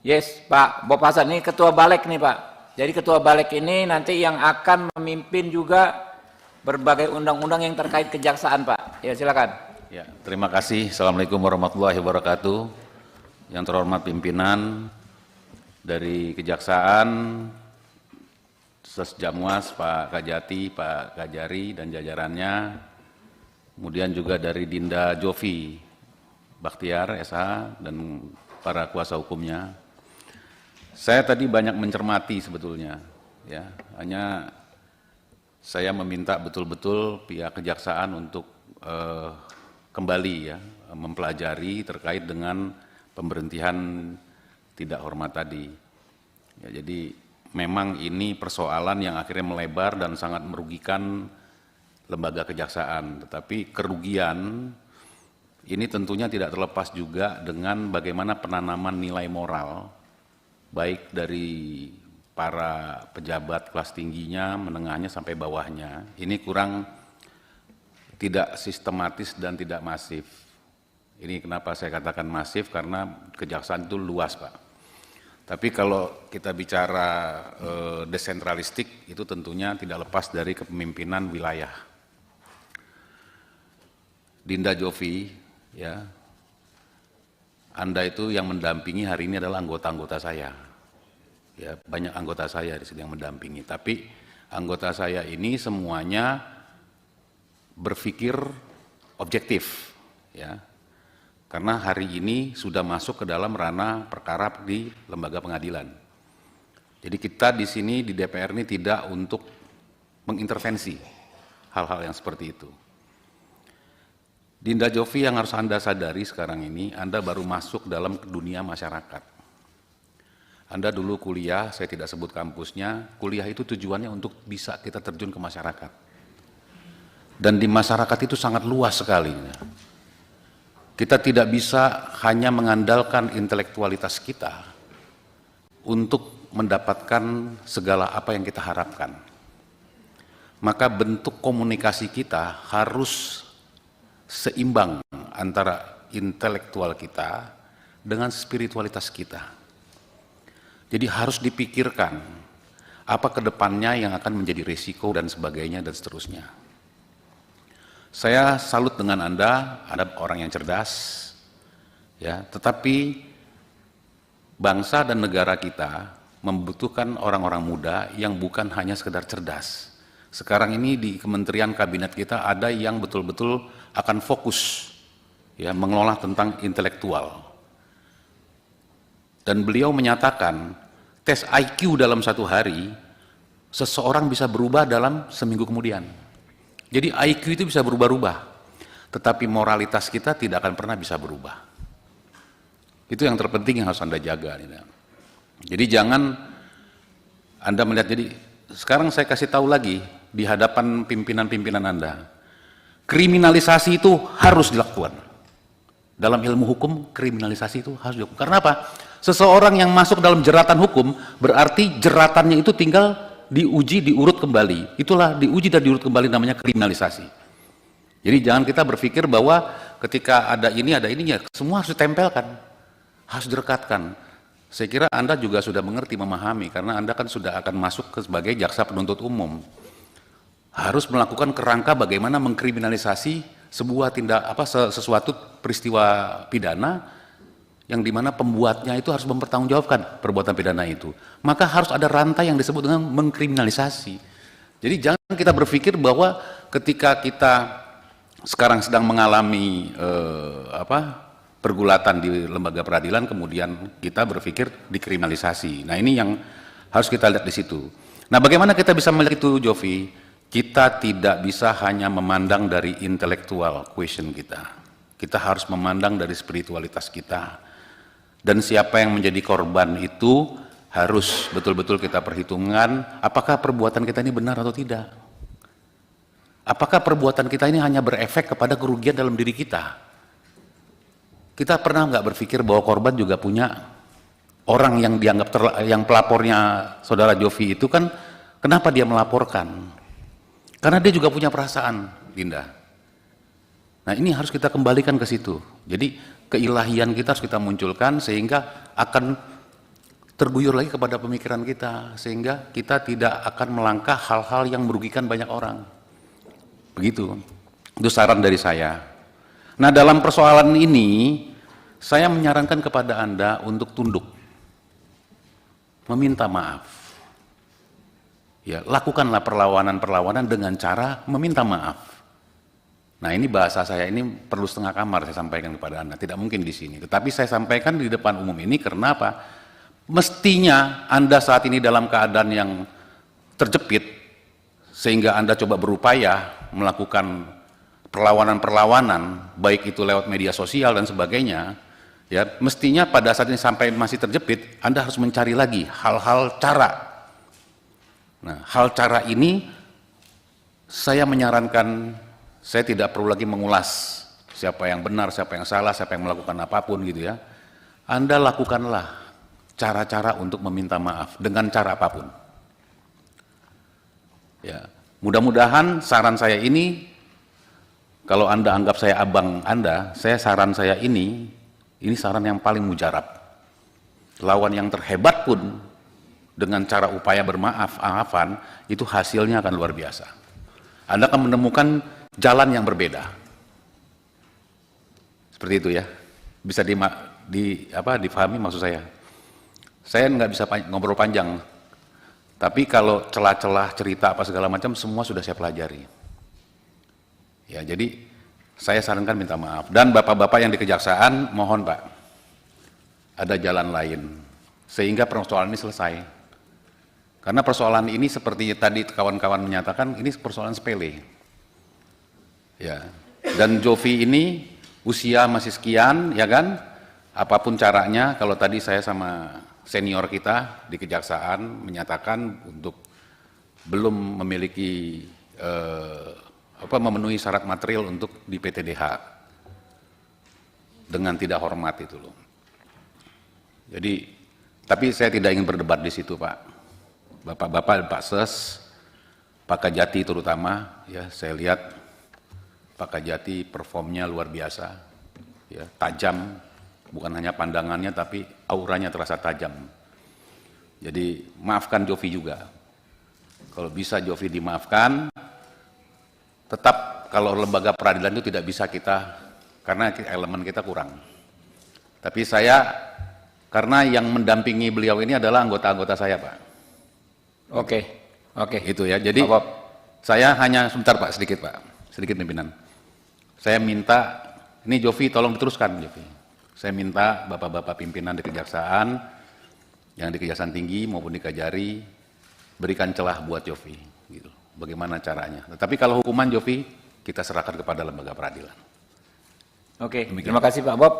Yes, Pak Bob Hasan, ini Ketua Balik nih Pak. Jadi Ketua Balik ini nanti yang akan memimpin juga berbagai undang-undang yang terkait kejaksaan Pak. Ya silakan. Ya, terima kasih. Assalamualaikum warahmatullahi wabarakatuh. Yang terhormat pimpinan dari Kejaksaan, Sesjamwas, Pak Kajati, Pak Kajari dan jajarannya. Kemudian juga dari Dinda Jovi Bakhtiar SH dan para kuasa hukumnya. Saya tadi banyak mencermati sebetulnya, ya. Hanya saya meminta betul-betul pihak kejaksaan untuk kembali ya mempelajari terkait dengan pemberhentian tidak hormat tadi. Ya, jadi memang ini persoalan yang akhirnya melebar dan sangat merugikan lembaga kejaksaan. Tetapi kerugian ini tentunya tidak terlepas juga dengan bagaimana penanaman nilai moral baik dari para pejabat kelas tingginya, menengahnya sampai bawahnya. Ini kurang tidak sistematis dan tidak masif. Ini kenapa saya katakan masif, karena kejaksaan itu luas Pak. Tapi kalau kita bicara desentralistik, itu tentunya tidak lepas dari kepemimpinan wilayah. Dinda Jovi, ya, Anda itu yang mendampingi hari ini adalah anggota-anggota saya. Ya, banyak anggota saya di sini yang mendampingi. Tapi anggota saya ini semuanya berpikir objektif, ya. Karena hari ini sudah masuk ke dalam ranah perkara di lembaga pengadilan. Jadi kita di sini di DPR ini tidak untuk mengintervensi hal-hal yang seperti itu. Dinda Jovi, yang harus Anda sadari sekarang ini, Anda baru masuk dalam dunia masyarakat. Anda dulu kuliah, saya tidak sebut kampusnya, kuliah itu tujuannya untuk bisa kita terjun ke masyarakat. Dan di masyarakat itu sangat luas sekali. Kita tidak bisa hanya mengandalkan intelektualitas kita untuk mendapatkan segala apa yang kita harapkan. Maka bentuk komunikasi kita harus seimbang antara intelektual kita dengan spiritualitas kita. Jadi harus dipikirkan apa kedepannya yang akan menjadi risiko dan sebagainya dan seterusnya. Saya salut dengan Anda orang yang cerdas, ya. Tetapi bangsa dan negara kita membutuhkan orang-orang muda yang bukan hanya sekedar cerdas. Sekarang ini di kementerian kabinet kita ada yang betul-betul akan fokus ya mengelola tentang intelektual. Dan beliau menyatakan tes IQ dalam satu hari seseorang bisa berubah dalam seminggu kemudian. Jadi IQ itu bisa berubah-ubah, tetapi moralitas kita tidak akan pernah bisa berubah. Itu yang terpenting yang harus Anda jaga. Jadi jangan Anda melihat, jadi sekarang saya kasih tahu lagi di hadapan pimpinan-pimpinan Anda, kriminalisasi itu harus dilakukan. Dalam ilmu hukum, kriminalisasi itu harus dilakukan. Karena apa? Seseorang yang masuk dalam jeratan hukum, berarti jeratannya itu tinggal diuji, diurut kembali. Itulah diuji dan diurut kembali namanya kriminalisasi. Jadi jangan kita berpikir bahwa ketika ada ini, ada ininya, semua harus ditempelkan, harus direkatkan. Saya kira Anda juga sudah mengerti, memahami, karena Anda kan sudah akan masuk sebagai jaksa penuntut umum. Harus melakukan kerangka bagaimana mengkriminalisasi sebuah sesuatu peristiwa pidana yang dimana pembuatnya itu harus mempertanggungjawabkan perbuatan pidana itu. Maka harus ada rantai yang disebut dengan mengkriminalisasi. Jadi jangan kita berpikir bahwa ketika kita sekarang sedang mengalami pergulatan di lembaga peradilan, kemudian kita berpikir dikriminalisasi. Nah ini yang harus kita lihat di situ. Nah bagaimana kita bisa melihat itu, Jovi? Kita tidak bisa hanya memandang dari intelektual question kita. Kita harus memandang dari spiritualitas kita. Dan siapa yang menjadi korban itu harus betul-betul kita perhitungkan apakah perbuatan kita ini benar atau tidak. Apakah perbuatan kita ini hanya berefek kepada kerugian dalam diri kita. Kita pernah nggak berpikir bahwa korban juga punya orang yang dianggap yang pelapornya saudara Jovi itu kan, kenapa dia melaporkan? Karena dia juga punya perasaan, Dinda. Nah ini harus kita kembalikan ke situ. Jadi keilahian kita harus kita munculkan sehingga akan terguyur lagi kepada pemikiran kita, sehingga kita tidak akan melangkah hal-hal yang merugikan banyak orang. Begitu. Itu saran dari saya. Nah, dalam persoalan ini, saya menyarankan kepada Anda untuk tunduk, meminta maaf. Ya, lakukanlah perlawanan-perlawanan dengan cara meminta maaf. Nah, ini bahasa saya ini perlu setengah kamar saya sampaikan kepada Anda, tidak mungkin di sini. Tetapi saya sampaikan di depan umum ini karena apa? Mestinya Anda saat ini dalam keadaan yang terjepit, sehingga Anda coba berupaya melakukan perlawanan-perlawanan, baik itu lewat media sosial dan sebagainya, ya, mestinya pada saat ini sampai masih terjepit, Anda harus mencari lagi hal-hal cara. Nah, hal cara ini saya menyarankan, saya tidak perlu lagi mengulas siapa yang benar, siapa yang salah, siapa yang melakukan apapun gitu ya. Anda lakukanlah cara-cara untuk meminta maaf dengan cara apapun. Ya, mudah-mudahan saran saya ini, kalau Anda anggap saya abang Anda, saran saya ini saran yang paling mujarab. Lawan yang terhebat pun dengan cara upaya bermaaf-maafan, itu hasilnya akan luar biasa. Anda akan menemukan jalan yang berbeda. Seperti itu ya. Bisa difahami maksud saya. Saya nggak bisa ngobrol panjang. Tapi kalau celah-celah cerita apa segala macam semua sudah saya pelajari. Ya, jadi saya sarankan minta maaf. Dan bapak-bapak yang di kejaksaan, mohon Pak, ada jalan lain sehingga persoalan ini selesai. Karena persoalan ini seperti tadi kawan-kawan menyatakan, ini persoalan sepele. Ya. Dan Jovi ini usia masih sekian, ya kan? Apapun caranya, kalau tadi saya sama senior kita di kejaksaan menyatakan untuk belum memiliki memenuhi syarat material untuk di PTDH dengan tidak hormat itu loh. Jadi, tapi saya tidak ingin berdebat di situ Pak. Bapak-bapak, Pak Ses, Pak Kajati terutama, ya saya lihat Pak Kajati performnya luar biasa, ya tajam, bukan hanya pandangannya tapi auranya terasa tajam. Jadi maafkan Jovi juga. Kalau bisa Jovi dimaafkan, tetap kalau lembaga peradilan itu tidak bisa kita, karena elemen kita kurang. Tapi saya, karena yang mendampingi beliau ini adalah anggota-anggota saya Pak. Oke. Itu ya, jadi saya hanya, sebentar Pak, sedikit pimpinan. Saya minta, ini Jovi tolong diteruskan Jovi. Saya minta bapak-bapak pimpinan di kejaksaan, yang di kejaksaan tinggi maupun di Kajari, berikan celah buat Jovi. Gitu. Bagaimana caranya. Tetapi kalau hukuman Jovi, kita serahkan kepada lembaga peradilan. Oke, terima kasih Pak Bob.